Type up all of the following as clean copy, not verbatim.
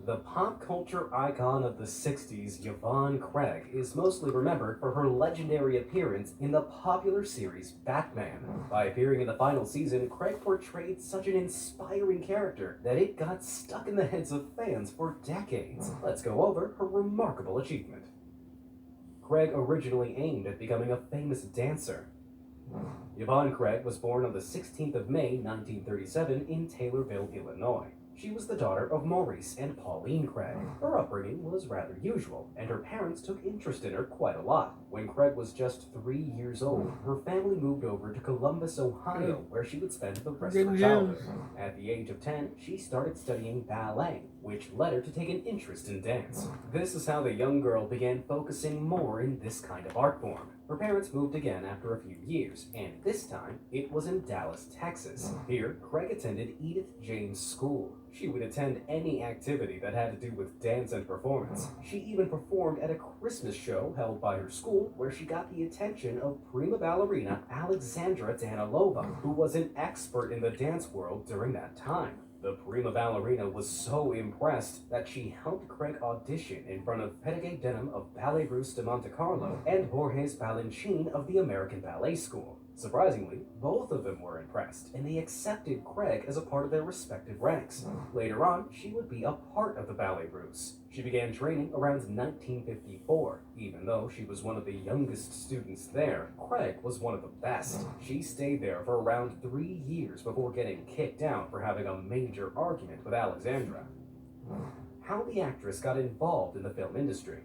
The pop culture icon of the 60s, Yvonne Craig, is mostly remembered for her legendary appearance in the popular series Batman. By appearing in the final season, Craig portrayed such an inspiring character that it got stuck in the heads of fans for decades. Let's go over her remarkable achievement. Craig originally aimed at becoming a famous dancer. Yvonne Craig was born on the 16th of May, 1937 in Taylorville, Illinois. She was the daughter of Maurice and Pauline Craig. Her upbringing was rather usual, and her parents took interest in her quite a lot. When Craig was just 3 years old, her family moved over to Columbus, Ohio, where she would spend the rest of her childhood. At the age of 10, she started studying ballet, which led her to take an interest in dance. This is how the young girl began focusing more in this kind of art form. Her parents moved again after a few years, and this time it was in Dallas, Texas. Here, Craig attended Edith James School. She would attend any activity that had to do with dance and performance. She even performed at a Christmas show held by her school, where she got the attention of prima ballerina Alexandra Danilova, who was an expert in the dance world during that time. The prima ballerina was so impressed that she helped Craig audition in front of Pedagay Denham of Ballet Russe de Monte Carlo and Borges Balanchine of the American Ballet School. Surprisingly, both of them were impressed, and they accepted Craig as a part of their respective ranks. Later on, she would be a part of the Ballet Russe. She began training around 1954. Even though she was one of the youngest students there, Craig was one of the best. She stayed there for around 3 years before getting kicked out for having a major argument with Alexandra. How the actress got involved in the film industry.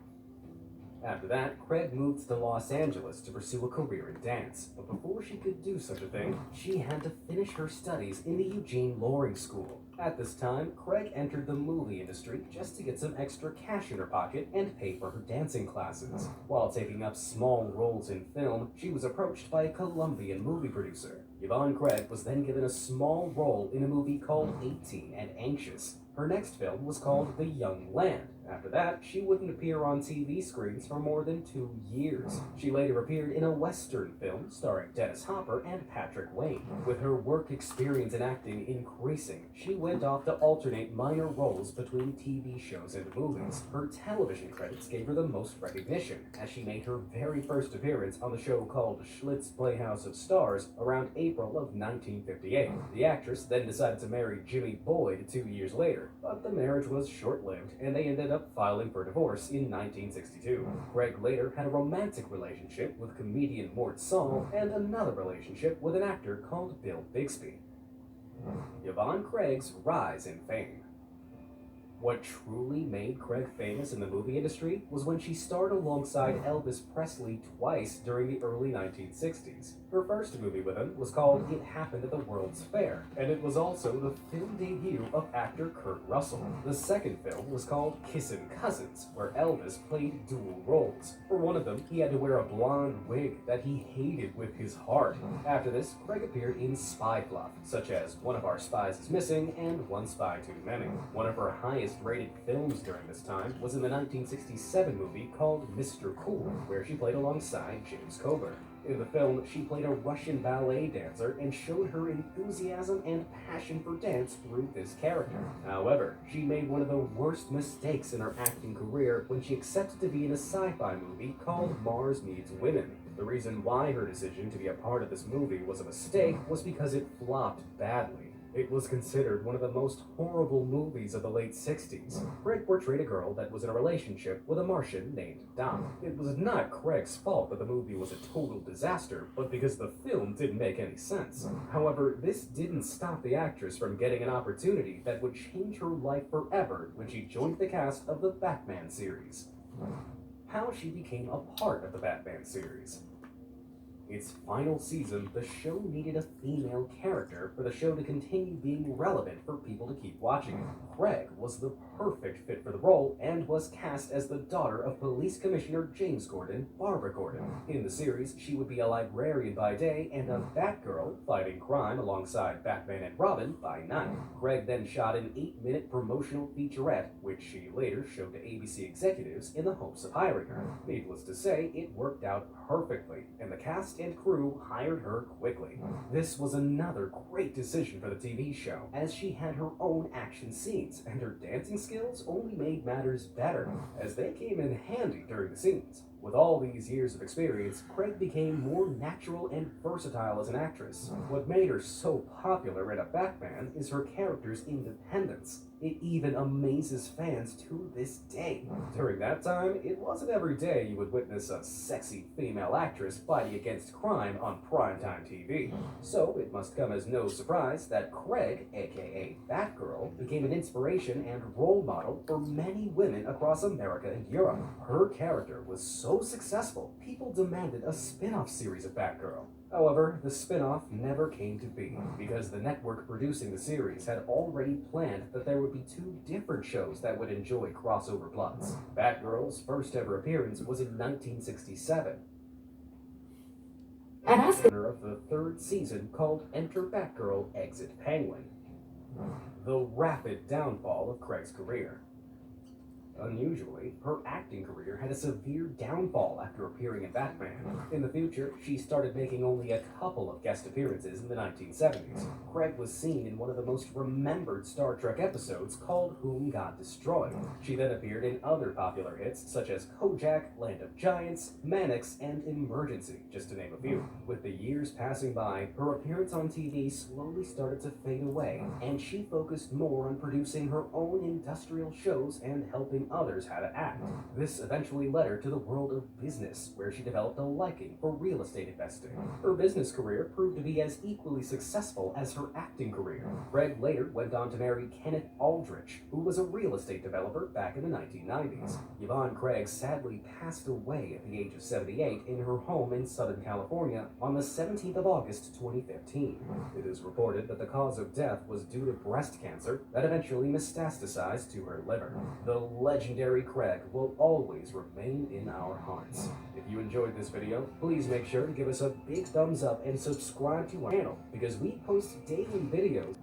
After that, Craig moved to Los Angeles to pursue a career in dance. But before she could do such a thing, she had to finish her studies in the Eugene Loring School. At this time, Craig entered the movie industry just to get some extra cash in her pocket and pay for her dancing classes. While taking up small roles in film, she was approached by a Colombian movie producer. Yvonne Craig was then given a small role in a movie called 18 and Anxious. Her next film was called The Young Land. After that, she wouldn't appear on TV screens for more than 2 years. She later appeared in a Western film starring Dennis Hopper and Patrick Wayne. With her work experience in acting increasing, she went off to alternate minor roles between TV shows and movies. Her television credits gave her the most recognition, as she made her very first appearance on the show called Schlitz Playhouse of Stars around April of 1958. The actress then decided to marry Jimmy Boyd 2 years later, but the marriage was short-lived, and they ended up filing for divorce in 1962. Craig later had a romantic relationship with comedian Mort Saul and another relationship with an actor called Bill Bixby. Yvonne Craig's rise in fame. What truly made Craig famous in the movie industry was when she starred alongside Elvis Presley twice during the early 1960s. Her first movie with him was called It Happened at the World's Fair, and it was also the film debut of actor Kurt Russell. The second film was called Kissin' Cousins, where Elvis played dual roles. For one of them, he had to wear a blonde wig that he hated with his heart. After this, Craig appeared in spy fluff, such as One of Our Spies is Missing and One Spy Too Many. One of her highest-rated films during this time was in the 1967 movie called Mr. Cool, where she played alongside James Coburn. In the film, she played a Russian ballet dancer and showed her enthusiasm and passion for dance through this character. However, she made one of the worst mistakes in her acting career when she accepted to be in a sci-fi movie called Mars Needs Women. The reason why her decision to be a part of this movie was a mistake was because it flopped badly. It was considered one of the most horrible movies of the late 60s. Craig portrayed a girl that was in a relationship with a Martian named Dom. It was not Craig's fault that the movie was a total disaster, but because the film didn't make any sense. However, this didn't stop the actress from getting an opportunity that would change her life forever when she joined the cast of the Batman series. How she became a part of the Batman series. Its final season, the show needed a female character for the show to continue being relevant for people to keep watching it. Craig was the perfect fit for the role and was cast as the daughter of Police Commissioner James Gordon, Barbara Gordon. In the series, she would be a librarian by day and a Batgirl fighting crime alongside Batman and Robin by night. Craig then shot an 8-minute promotional featurette, which she later showed to ABC executives in the hopes of hiring her. Needless to say, it worked out perfectly, and the cast and crew hired her quickly. This was another great decision for the TV show, as she had her own action scenes, and her dancing skills skills only made matters better, as they came in handy during the scenes. With all these years of experience, Craig became more natural and versatile as an actress. What made her so popular in a Batman is her character's independence. It even amazes fans to this day. During that time, it wasn't every day you would witness a sexy female actress fighting against crime on primetime TV. So it must come as no surprise that Craig, aka Batgirl, became an inspiration and role model for many women across America and Europe. Her character was so successful, people demanded a spin-off series of Batgirl. However, the spin-off never came to be, because the network producing the series had already planned that there would be two different shows that would enjoy crossover plots. Batgirl's first ever appearance was in 1967, and as winner of the third season called Enter Batgirl, Exit Penguin. The rapid downfall of Craig's career. Unusually, her acting career had a severe downfall after appearing in Batman. In the future, she started making only a couple of guest appearances in the 1970s. Craig was seen in one of the most remembered Star Trek episodes called Whom God Destroyed. She then appeared in other popular hits such as Kojak, Land of Giants, Mannix, and Emergency, just to name a few. With the years passing by, her appearance on TV slowly started to fade away, and she focused more on producing her own industrial shows and helping others how to act. This eventually led her to the world of business, where she developed a liking for real estate investing. Her business career proved to be as equally successful as her acting career. Craig later went on to marry Kenneth Aldrich, who was a real estate developer back in the 1990s. Yvonne Craig sadly passed away at the age of 78 in her home in Southern California on the 17th of August 2015. It is reported that the cause of death was due to breast cancer that eventually metastasized to her liver. The legendary Craig will always remain in our hearts. If you enjoyed this video, please make sure to give us a big thumbs up and subscribe to our channel, because we post daily videos